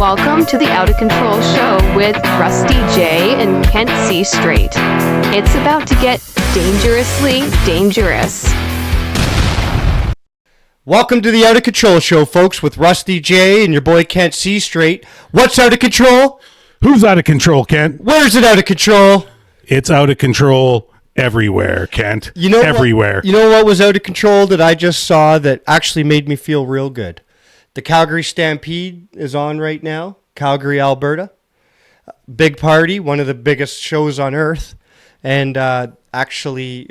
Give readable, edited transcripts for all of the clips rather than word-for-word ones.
Welcome to the Out of Control Show with Rusty J and Kent C. Straight. It's about to get dangerously dangerous. Welcome to the Out of Control Show, folks, with Rusty J and your boy Kent C. Straight. What's out of control? Who's out of control, Kent? Where's it out of control? It's out of control everywhere, Kent. Everywhere. You know what was out of control that I just saw that actually made me feel real good? The Calgary Stampede is on right now. Calgary, Alberta. Big party, one of the biggest shows on earth. And actually,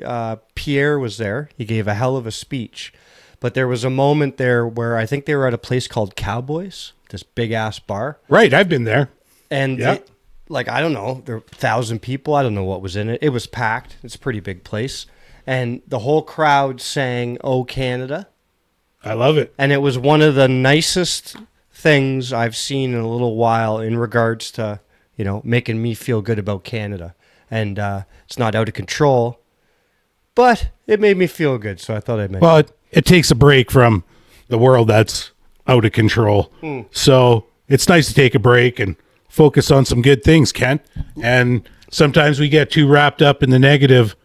Pierre was there. He gave a hell of a speech. But there was a moment there where I think they were at a place called Cowboys, this big-ass bar. Right, I've been there. And, I don't know, there were 1,000 people. I don't know what was in it. It was packed. It's a pretty big place. And the whole crowd sang, "Oh, Canada." I love it. And it was one of the nicest things I've seen in a little while in regards to, making me feel good about Canada. And it's not out of control, but it made me feel good. So I thought I'd mention Well, it takes a break from the world that's out of control. So it's nice to take a break and focus on some good things, Kent. And sometimes we get too wrapped up in the negative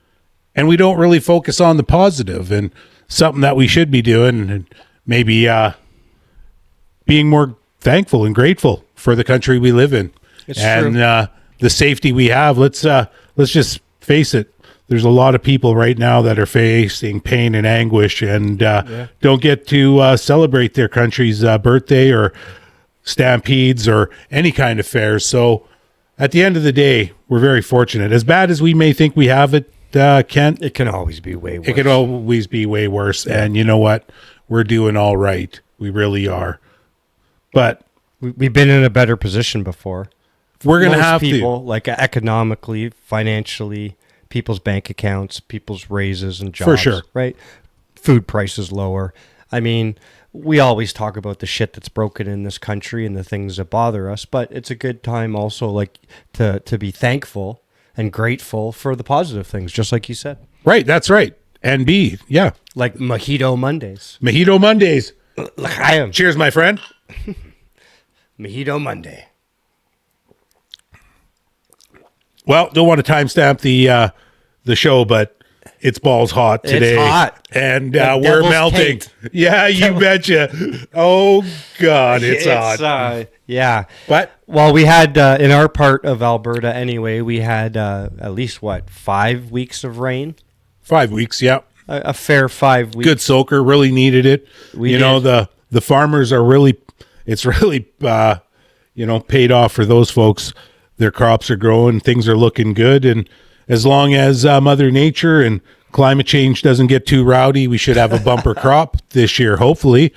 and we don't really focus on the positive and something that we should be doing, and maybe being more thankful and grateful for the country we live in. It's and true. The safety we have. Let's just face it. There's a lot of people right now that are facing pain and anguish and don't get to celebrate their country's birthday or stampedes or any kind of fairs. So at the end of the day, we're very fortunate. As bad as we may think we have it, Kent, it can always be way worse. It can always be way worse. Yeah. And you know what? We're doing all right. We really are. But we've been in a better position before. We're going to have people, like economically, financially, people's bank accounts, people's raises and jobs. For sure. Right? Food prices lower. I mean, we always talk about the shit that's broken in this country and the things that bother us, but it's a good time also to be thankful and grateful for the positive things, just like you said. Right, that's right. And yeah. Like Mojito Mondays. Mojito Mondays. L'chaim. Cheers, my friend. Mojito Monday. Well, don't want to timestamp the show, but it's balls hot today. It's hot. And we're melting. Cake. Yeah, you betcha. Oh, God, it's hot. Yeah. What? Well, we had, in our part of Alberta anyway, we had at least, 5 weeks of rain? 5 weeks, yeah. A fair 5 weeks. Good soaker, really needed it. The farmers are really, it's really, paid off for those folks. Their crops are growing, things are looking good. And as long as Mother Nature and climate change doesn't get too rowdy, we should have a bumper crop this year, hopefully.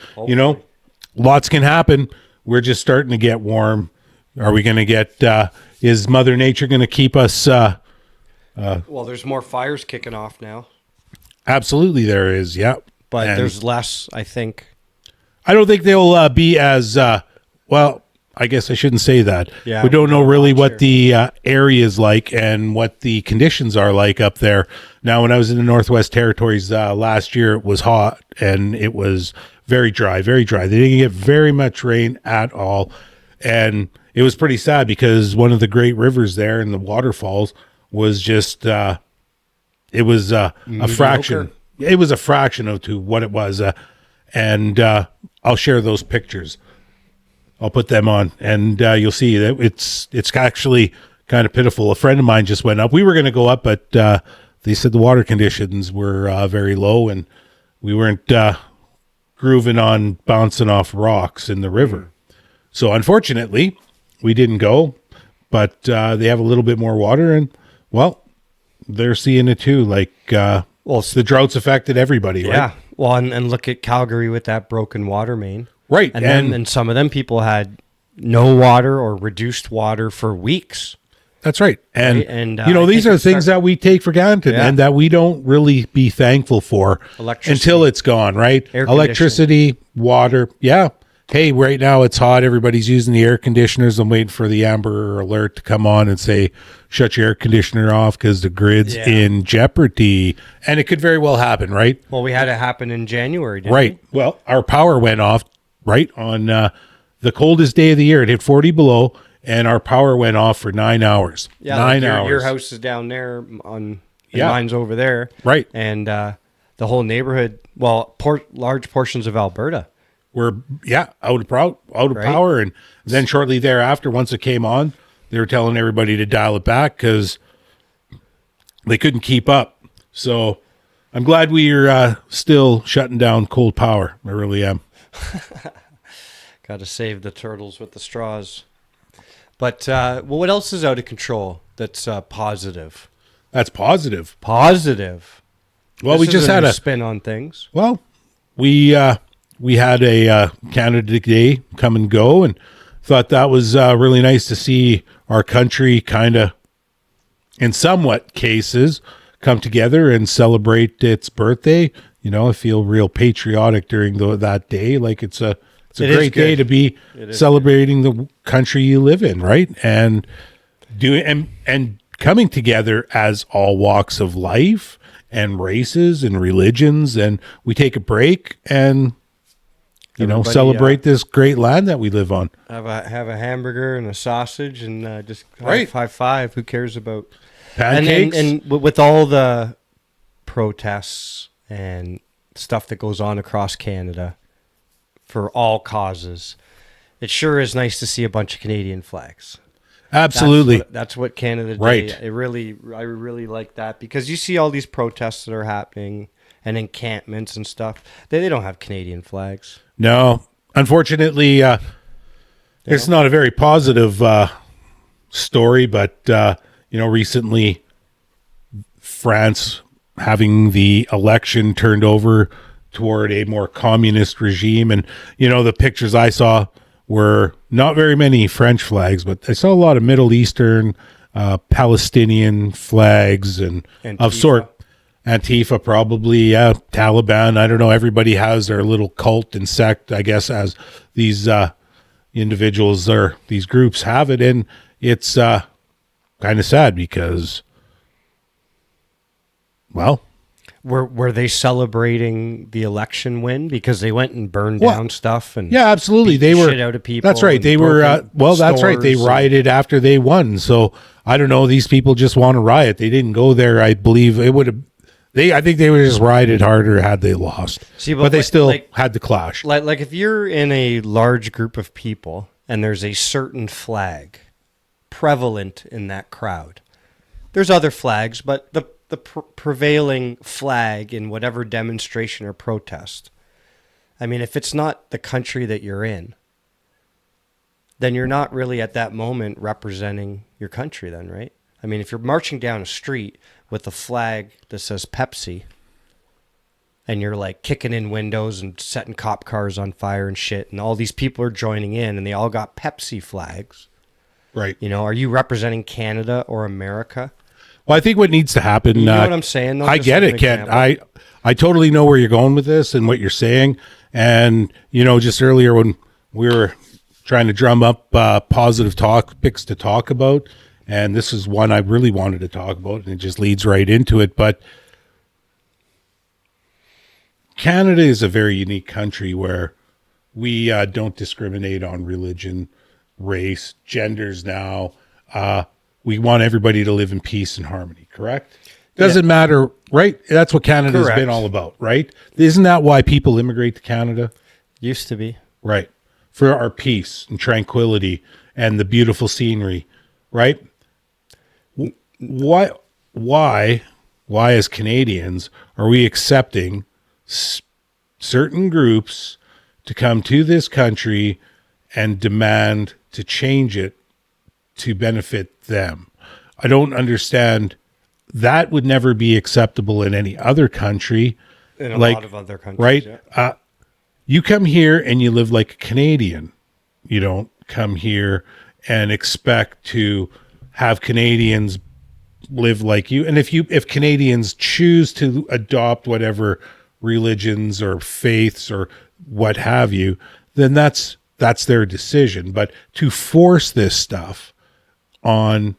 Lots can happen. We're just starting to get warm. Are we going to get, is Mother Nature going to keep us? Well, there's more fires kicking off now. Absolutely there is, yeah. But there's less, I think. I don't think they'll be as, I guess I shouldn't say that. Yeah, we don't know really what the area is like and what the conditions are like up there. Now, when I was in the Northwest Territories last year, it was hot and it was very dry, very dry. They didn't get very much rain at all. And it was pretty sad because one of the great rivers there and the waterfalls was just, it was a fraction. It was a fraction of to what it was. And I'll share those pictures. I'll put them on, and you'll see that it's actually kind of pitiful. A friend of mine just went up. We were going to go up, but they said the water conditions were very low, and we weren't grooving on bouncing off rocks in the river. So unfortunately, we didn't go, but they have a little bit more water, and, well, they're seeing it too. The drought's affected everybody, right? Yeah. Well, and look at Calgary with that broken water main. Right. And some of them people had no water or reduced water for weeks. That's right. And, right? And these are things that we take for granted and that we don't really be thankful for until it's gone, right? Electricity, water. Yeah. Hey, right now it's hot. Everybody's using the air conditioners. I'm waiting for the Amber Alert to come on and say, shut your air conditioner off because the grid's in jeopardy. And it could very well happen, right? Well, we had it happen in January, didn't we? Well, our power went off, right, on the coldest day of the year. It hit 40 below, and our power went off for 9 hours. Yeah, 9 like hours. your house is down there and Yeah. mine's over there. Right. And the whole neighborhood, large portions of Alberta. We're out of Right. power, and then shortly thereafter, once it came on, they were telling everybody to dial it back because they couldn't keep up. So I'm glad we're still shutting down cold power. I really am. Got to save the turtles with the straws. But what else is out of control that's positive? That's positive. Positive. Well, This we just is a had new a spin on things. well, we had a Canada Day come and go, and thought that was really nice to see our country kind of, in somewhat cases, come together and celebrate its birthday. You know, I feel real patriotic during that day. Like it's a It is great day good. to be It is celebrating the country you live in, right? And doing and coming together as all walks of life and races and religions, and we take a break and Everybody, celebrate this great land that we live on. Have a hamburger and a sausage and just Right. high five. Who cares about Pancakes. And with all the protests and stuff that goes on across Canada for all causes, it sure is nice to see a bunch of Canadian flags. Absolutely. That's what Canada Day. Right. I really like that because you see all these protests that are happening and encampments and stuff. They don't have Canadian flags. No, unfortunately, it's not a very positive story, but recently France having the election turned over toward a more communist regime, and the pictures I saw were not very many French flags, but I saw a lot of Middle Eastern, Palestinian flags and of Antifa. sort. Antifa, probably, Taliban. I don't know. Everybody has their little cult and sect, I guess, as these individuals or these groups have it. And it's kind of sad because, well, Were they celebrating the election win because they went and burned down stuff and yeah, absolutely. beat They the were. shit out of people. That's right. and They were. broke That's right. They stores and- rioted after they won. So I don't know. These people just want to riot. They didn't go there. I believe it would have. I think they would have just rioted harder had they lost. See, but they still like- had to clash. Like if you're in a large group of people and there's a certain flag prevalent in that crowd, there's other flags, but the prevailing flag in whatever demonstration or protest, I mean, if it's not the country that you're in, then you're not really at that moment representing your country then, right? I mean, if you're marching down a street with a flag that says Pepsi and you're like kicking in windows and setting cop cars on fire and shit, and all these people are joining in and they all got Pepsi flags, Right. are you representing Canada or America? Well, I think what needs to happen. You know what I'm saying, though? I Just get like it, an Ken. example. I totally know where you're going with this and what you're saying. And just earlier when we were trying to drum up positive topics to talk about, and this is one I really wanted to talk about, and it just leads right into it. But Canada is a very unique country where we don't discriminate on religion, race, genders now. We want everybody to live in peace and harmony, correct? Doesn't matter, right? That's what Canada's Correct. been all about, right? Isn't that why people immigrate to Canada? Used to be. Right. For our peace and tranquility and the beautiful scenery, right? Why as Canadians are we accepting certain groups to come to this country and demand to change it to benefit them? I don't understand. That would never be acceptable in any other country. In a lot of other countries, right? yeah. You come here and you live like a Canadian. You don't come here and expect to have Canadians live like you. And if Canadians choose to adopt whatever religions or faiths or what have you, then that's their decision. But to force this stuff on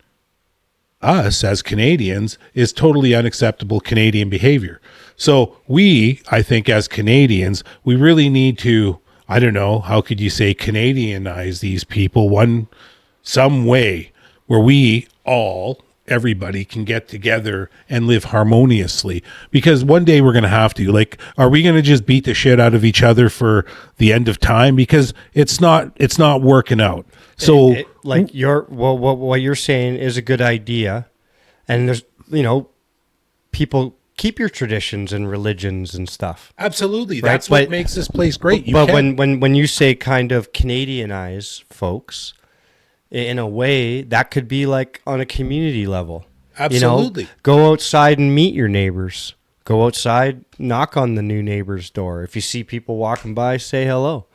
us as Canadians is totally unacceptable Canadian behavior. So I think as Canadians, we really need to I don't know, how could you say Canadianize these people some way where everybody can get together and live harmoniously, because one day we're going to have to. Like, are we going to just beat the shit out of each other for the end of time? Because it's not working out. So what you're saying is a good idea. And there's, people keep your traditions and religions and stuff. absolutely, Right, that's what but- makes this place great. When you say kind of Canadianize folks, in a way, that could be like on a community level. Absolutely. Go outside and meet your neighbors. Go outside, knock on the new neighbor's door. If you see people walking by, say hello.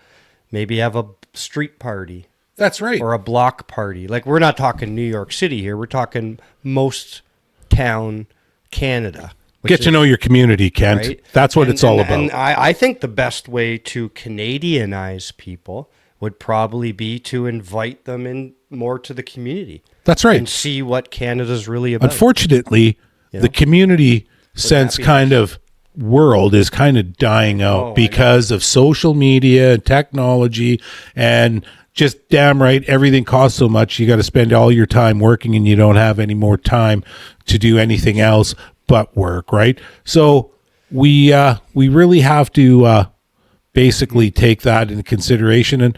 Maybe have a street party That's right. or a block party. Like, we're not talking New York City here. We're talking most town Canada. Get to know your community, Kent. Right? That's what it's all about. And I think the best way to Canadianize people would probably be to invite them in more to the community. That's right. And see what Canada's really about. Unfortunately, the community sense kind of world is kind of dying out because of social media and technology, and just damn right, everything costs so much. You got to spend all your time working, and you don't have any more time to do anything else but work, right? So we really have to basically take that into consideration, and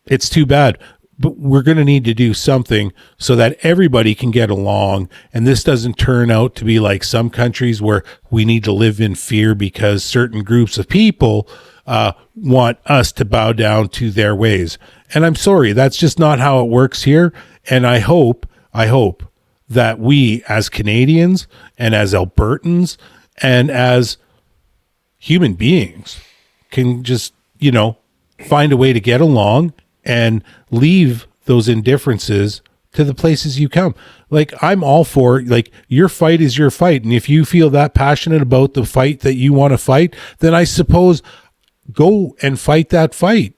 it's too bad. But we're going to need to do something so that everybody can get along, and this doesn't turn out to be like some countries where we need to live in fear because certain groups of people want us to bow down to their ways. And I'm sorry, that's just not how it works here. And I hope that we as Canadians and as Albertans and as human beings can just, find a way to get along and leave those indifferences to the places you come. Like, I'm all for, like, your fight is your fight. And if you feel that passionate about the fight that you want to fight, then I suppose go and fight that fight.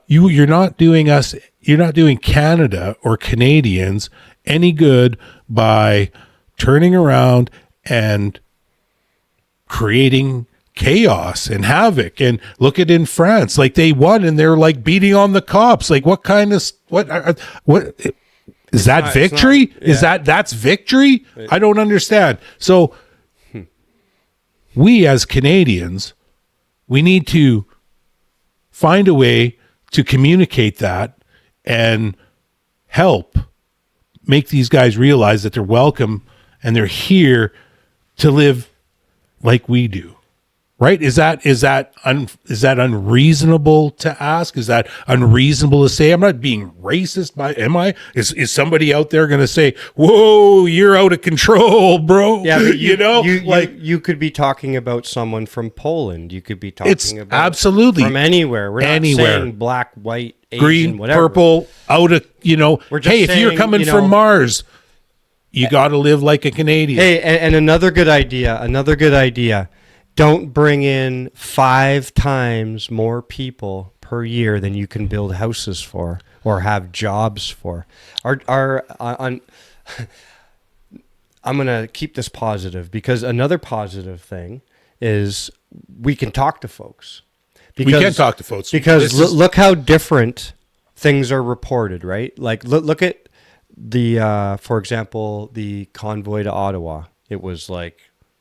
You're not doing Canada or Canadians any good by turning around and creating chaos and havoc. And look at in France, like, they won and they're like beating on the cops. Like, what is that victory? Is that's victory? I don't understand. So we as Canadians, we need to find a way to communicate that and help make these guys realize that they're welcome and they're here to live like we do. Right? Is that unreasonable to ask? Is that unreasonable to say? I'm not being racist, am I? Is somebody out there going to say, "Whoa, you're out of control, bro"? Yeah, but you could be talking about someone from Poland. You could be talking about absolutely from anywhere. We're not saying black, white, Asian, green, whatever. purple, out of We're just hey, if you're saying, coming from Mars, you got to live like a Canadian. Hey, and another good idea. Don't bring in 5 times more people per year than you can build houses for or have jobs for. I'm going to keep this positive, because another positive thing is we can talk to folks. We can talk to folks. Because look how different things are reported, right? Like, look at the, for example, the convoy to Ottawa. It was like,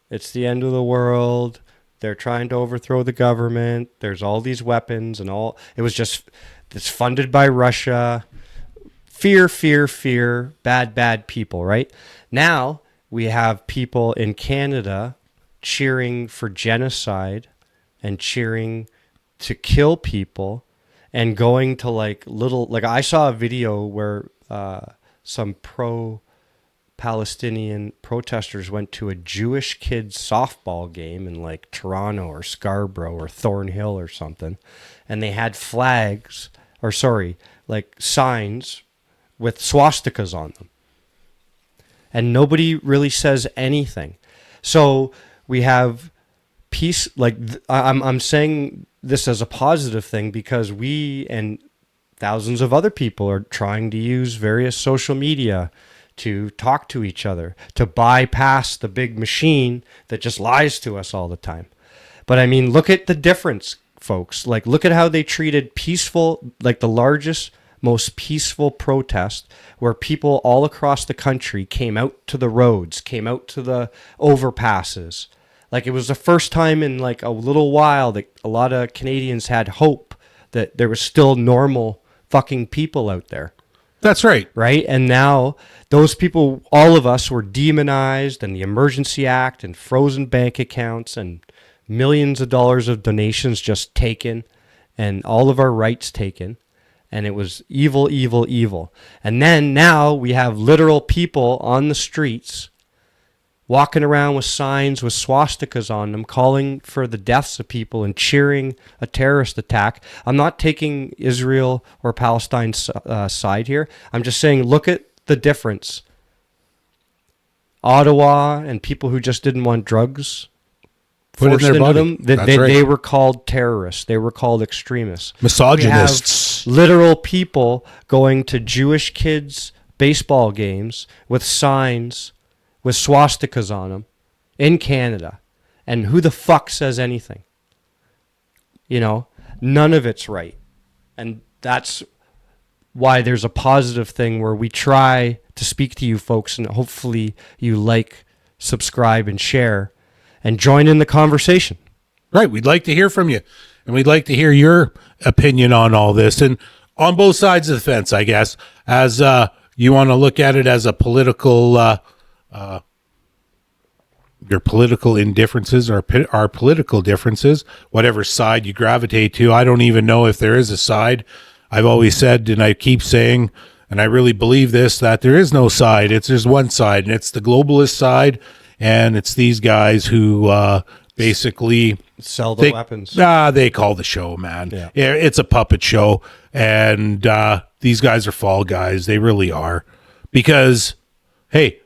it's the end of the world. They're trying to overthrow the government. There's all these weapons and all. It was just, it's funded by Russia. Fear, fear, fear. Bad people, right? Now we have people in Canada cheering for genocide and cheering to kill people and going to like I saw a video where some Palestinian protesters went to a Jewish kids softball game in like Toronto or Scarborough or Thornhill or something, and they had signs with swastikas on them, and nobody really says anything. So we have peace. Like, I'm saying this as a positive thing because we and thousands of other people are trying to use various social media to talk to each other, to bypass the big machine that just lies to us all the time. But I mean, look at the difference folks. Like, look at how they treated peaceful, like the largest, most peaceful protest where people all across the country came out to the roads, came out to the overpasses. Like, it was the first time in like a little while that a lot of Canadians had hope that there was still normal fucking people out there. That's right. Right? And now those people, all of us, were demonized, and the Emergency Act and frozen bank accounts and millions of dollars of donations just taken and all of our rights taken. And it was evil, evil, evil. And then now we have literal people on the streets walking around with signs with swastikas on them, calling for the deaths of people and cheering a terrorist attack. I'm not taking Israel or Palestine's side here. I'm just saying, look at the difference. Ottawa and people who just didn't want drugs Put forced in their into body. them, That's they right. were called terrorists. They were called extremists. Misogynists. We have literal people going to Jewish kids' baseball games with signs with swastikas on them in Canada. And who the fuck says anything? You know, none of it's right. And that's why there's a positive thing where we try to speak to you folks, and hopefully you like, subscribe, and share and join in the conversation. Right. We'd like to hear from you, and we'd like to hear your opinion on all this, and on both sides of the fence, I guess, as you want to look at it as a political your political indifferences or our political differences, whatever side you gravitate to. I don't even know if there is a side. I've always said, and I keep saying, and I really believe this, that there is no side. There's one side, and it's the globalist side, and it's these guys who basically Sell the weapons. They call the show, man. Yeah. It's a puppet show, and these guys are fall guys. They really are. Because, hey,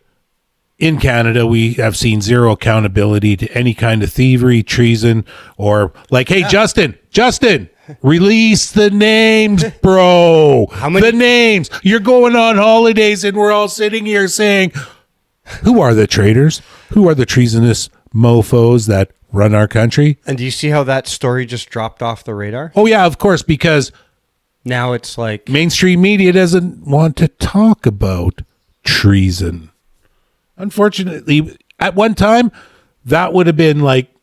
in Canada, we have seen zero accountability to any kind of thievery, treason, or like, hey, Justin, release the names, bro. The names. You're going on holidays, and we're all sitting here saying, who are the traitors? Who are the treasonous mofos that run our country? And do you see how that story just dropped off the radar? Oh, yeah, of course, because Now it's like, mainstream media doesn't want to talk about treason. Unfortunately, at one time, that would have been like,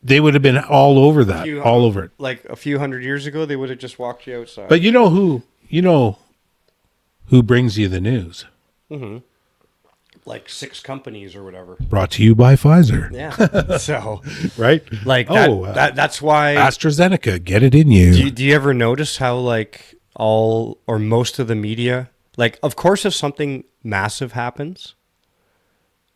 they would have been all over that, all over it. like a few hundred years ago, they would have just walked you outside. But you know who brings you the news? Like 6 companies or whatever. Brought to you by Pfizer. Yeah. So, Right? like that's why. AstraZeneca, get it in you. Do you ever notice how like all or most of the media, like, of course, if something massive happens,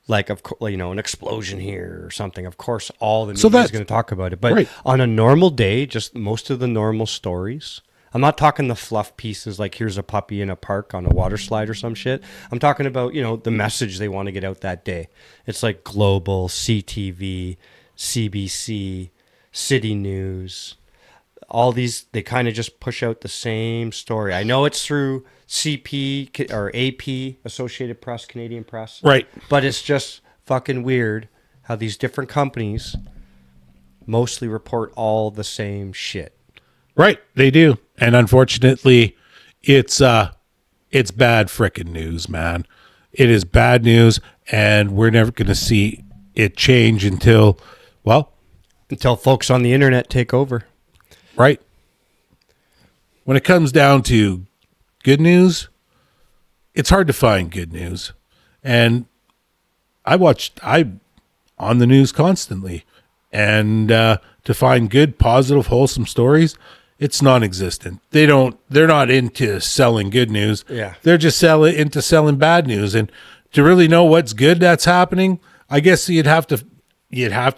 like, of course, you know, an explosion here or something, of course, all the media is going to talk about it. But right. on a normal day, just most of the normal stories, I'm not talking the fluff pieces like here's a puppy in a park on a water slide or some shit. I'm talking about, you know, the message they want to get out that day. It's like Global, CTV, CBC, City News. All these, they kind of just push out the same story. I know it's through CP or AP, Associated Press, Canadian Press. Right. But it's just fucking weird how these different companies mostly report all the same shit. Right, they do. And unfortunately, it's bad frickin' news, man. It is bad news, and we're never going to see it change until Folks on the internet take over. Right. When it comes down to good news, it's hard to find good news. And I'm on the news constantly. And to find good, positive, wholesome stories, it's non-existent. They're not into selling good news. Yeah. They're just into selling bad news. And to really know what's good that's happening, I guess you'd have to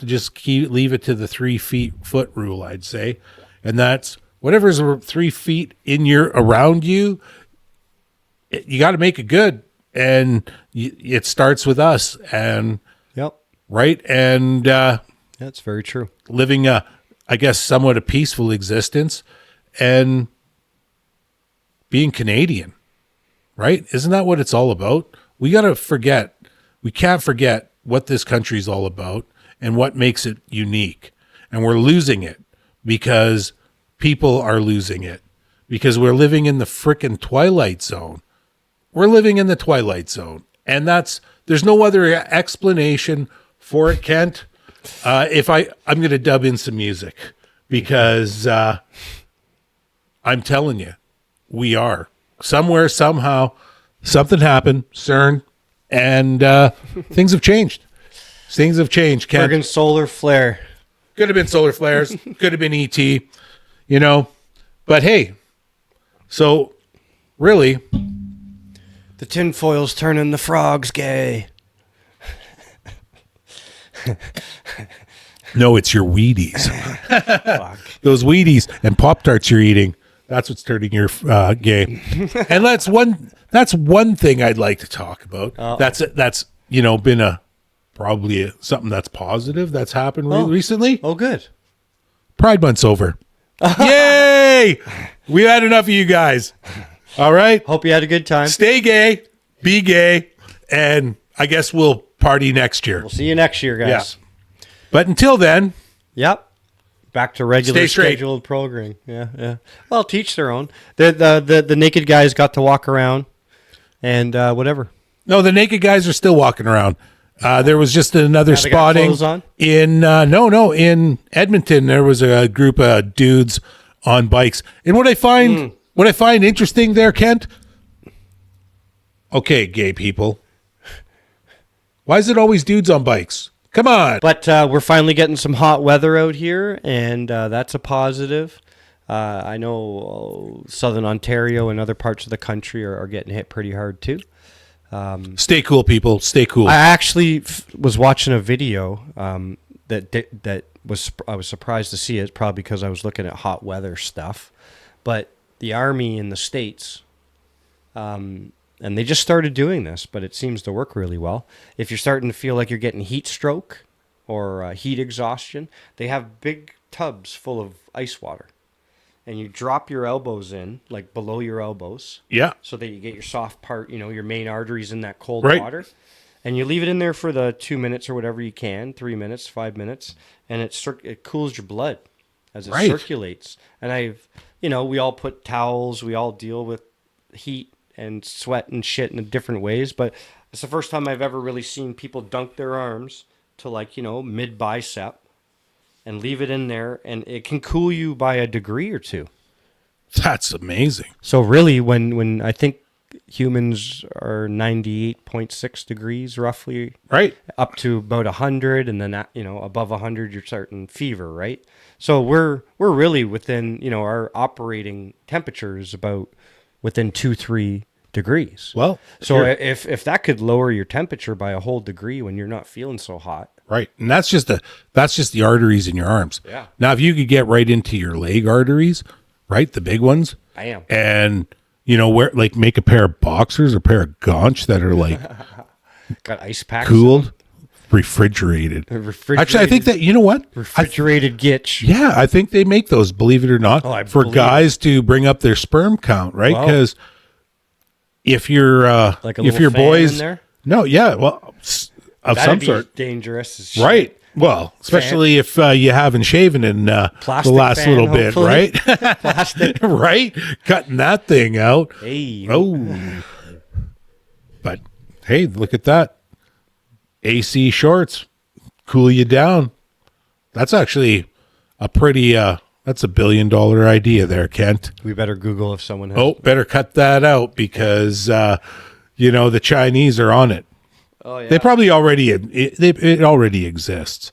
just leave it to the 3 foot rule, I'd say. And that's whatever's 3 feet around you, you got to make it good. And it starts with us. And Yep. right. And That's very true. living I guess, somewhat a peaceful existence and being Canadian, right? Isn't that what it's all about? We can't forget what this country's all about and what makes it unique. And we're losing it because people are losing it, because we're living in the frickin' twilight zone. We're living in the twilight zone, and there's no other explanation for it, Kent. I'm going to dub in some music because I'm telling you, we are somewhere, somehow, something happened, CERN, and things have changed. Things have changed, Kent. Friggin' solar flare. Could have been solar flares, could have been ET, but hey, so really, The tinfoil's turning the frogs gay. no, it's your Wheaties. Fuck. Those Wheaties and Pop-Tarts you're eating, that's what's turning your gay. And that's one thing I'd like to talk about. That's been probably something that's positive that's happened recently. Oh, good. Pride Month's over. Yay! We had enough of you guys. All right? Hope you had a good time. Stay gay, be gay, and I guess we'll party next year. We'll see you next year, guys. Yeah. But until then, Yep. Back to regular Stay straight. scheduled programming. Yeah. Well, teach their own. The naked guys got to walk around and whatever. no, the naked guys are still walking around. There was just another They got spotting clothes on? in in Edmonton. There was a group of dudes on bikes, and what I find interesting there, Kent. Okay, gay people, why is it always dudes on bikes? Come on. But we're finally getting some hot weather out here, and that's a positive. I know Southern Ontario and other parts of the country are getting hit pretty hard too. Stay cool, people. Stay cool. I actually was watching a video that I was surprised to see it, probably because I was looking at hot weather stuff. But the Army in the States, and they just started doing this, but it seems to work really well. If you're starting to feel like you're getting heat stroke or heat exhaustion, they have big tubs full of ice water. And you drop your elbows in, like below your elbows, yeah. so that you get your soft part, your main arteries in that cold Right. water. And you leave it in there for the 2 minutes or whatever you can, 3 minutes, 5 minutes, and it cools your blood as it Right. circulates. And we all put towels, we all deal with heat and sweat and shit in different ways, but it's the first time I've ever really seen people dunk their arms to mid bicep and leave it in there, and it can cool you by a degree or two. That's amazing. So really, when I think humans are 98.6 degrees roughly, Right. up to about 100, and then above 100 you're starting fever, right? So we're really within our operating temperature is about within 2-3 degrees. Well, so here- if that could lower your temperature by a whole degree when you're not feeling so hot. Right. And that's just the arteries in your arms. Yeah. Now, if you could get right into your leg arteries, right, the big ones, I am. and make a pair of boxers or pair of gaunch that are Got ice packs. cooled, refrigerated. Actually, I think that what? refrigerated gitch. Yeah, I think they make those, believe it or not, I for believe guys to bring up their sperm count, right? Wow. Because if you're Like a if little your fan boys, in there? no, yeah, well, of That'd some be sort, dangerous as shit. right? Well, especially if you haven't shaven in the Plastic last fan, little bit, hopefully. right? Plastic. Right, cutting that thing out. Hey. Oh, but hey, look at that. AC shorts cool you down. That's actually a pretty that's $1 billion idea there, Kent. We better Google if someone has. Oh, better cut that out because the Chinese are on it. Oh yeah. They probably already it already exists.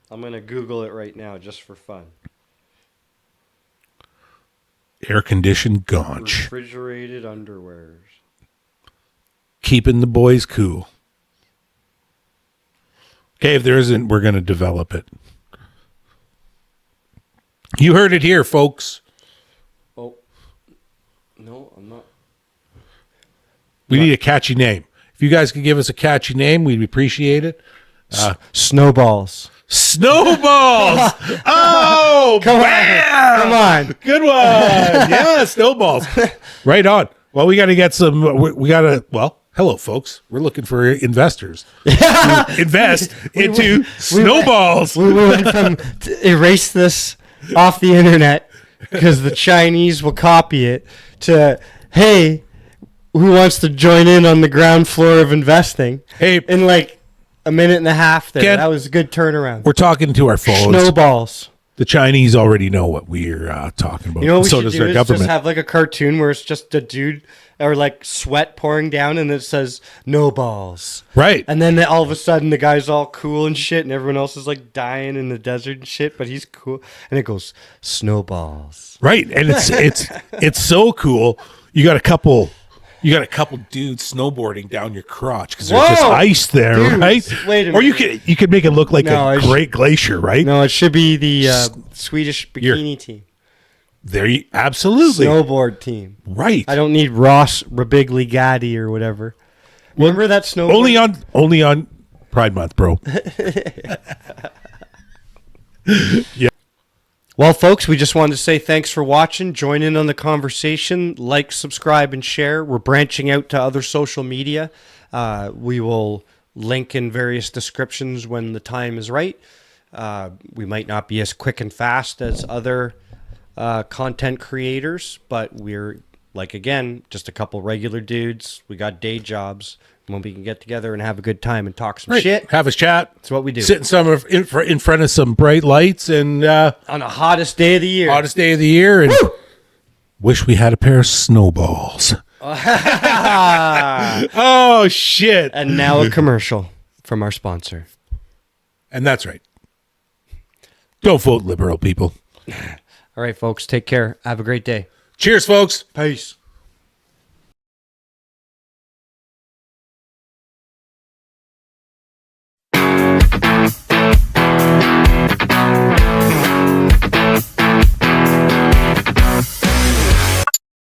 I'm gonna Google it right now just for fun. Air conditioned gaunch, Refrigerated underwears. keeping the boys cool. Okay, if there isn't, we're going to develop it. You heard it here, folks. Oh. No, I'm not. We need a catchy name. If you guys could give us a catchy name, we'd appreciate it. Snowballs. Snowballs! Oh, Come bam! Come on. Good one. Yeah, snowballs. Right on. Well, we got to get some. Hello, folks. We're looking for investors to invest into snowballs. We went from erase this off the internet because the Chinese will copy it to, hey, who wants to join in on the ground floor of investing? Hey, in like a minute and a half there. Ken, that was a good turnaround. we're talking to our phones. Snowballs. The Chinese already know what we're talking about. You know what we so should does do their is government. just have like a cartoon where it's just a dude or like sweat pouring down and it says no balls. Right. And then all of a sudden the guy's all cool and shit and everyone else is like dying in the desert and shit, but he's cool. And it goes snowballs. Right. And it's so cool. You got a couple dudes snowboarding down your crotch because there's just Whoa! ice there, Dudes, right? wait a or you minute. could make it look like No, a great glacier, right? No, it should be the Swedish bikini team. There you absolutely Snowboard team. right. I don't need Ross Rabigli or whatever. Remember that snowboard? Only on Pride Month, bro. Yeah. Well, folks, we just wanted to say thanks for watching. Join in on the conversation. Like, subscribe, and share. We're branching out to other social media. We will link in various descriptions when the time is right. We might not be as quick and fast as other content creators, but we're, like, again, just a couple regular dudes. We got day jobs. When we can get together and have a good time and talk some shit. Have a chat. That's what we do. Sit in front of some bright lights and On the hottest day of the year. hottest day of the year and wish we had a pair of snowballs. Oh shit. And now a commercial from our sponsor. And that's right. Don't vote liberal, people. All right, folks, take care. Have a great day. Cheers, folks. Peace.